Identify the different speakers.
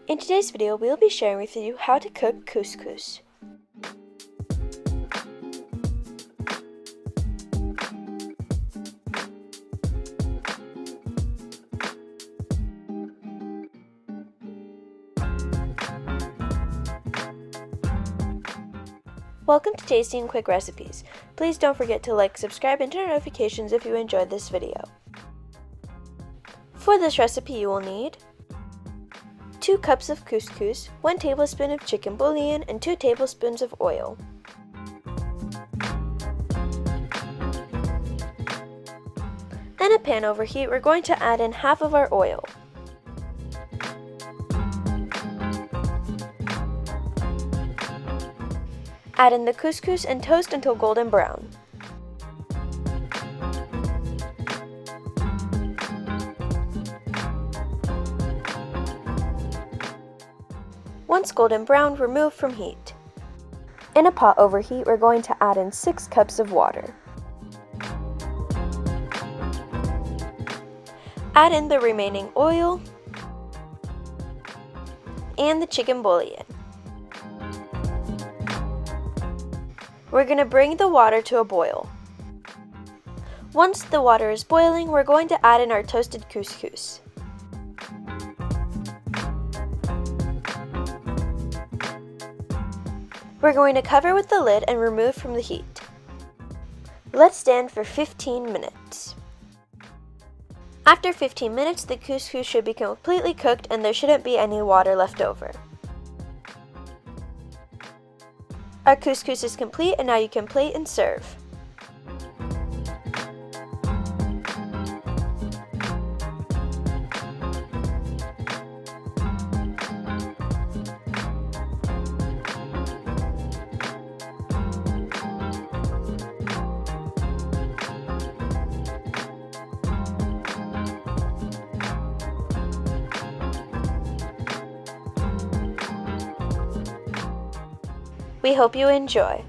Speaker 1: In today's video, we will be sharing with you how to cook couscous. Welcome to Tasty and Quick Recipes. Please don't forget to like, subscribe, and turn on notifications if you enjoyed this video. For this recipe, you will need 2 cups of couscous, 1 tablespoon of chicken bouillon, and 2 tablespoons of oil. In a pan over heat, we're going to add in half of our oil. Add in the couscous and toast until golden brown. Once golden brown, remove from heat. In a pot over heat, we're going to add in 6 cups of water. Add in the remaining oil and the chicken bouillon. We're going to bring the water to a boil. Once the water is boiling, we're going to add in our toasted couscous. We're going to cover with the lid and remove from the heat. Let stand for 15 minutes. After 15 minutes, the couscous should be completely cooked and there shouldn't be any water left over. Our couscous is complete and now you can plate and serve. We hope you enjoy.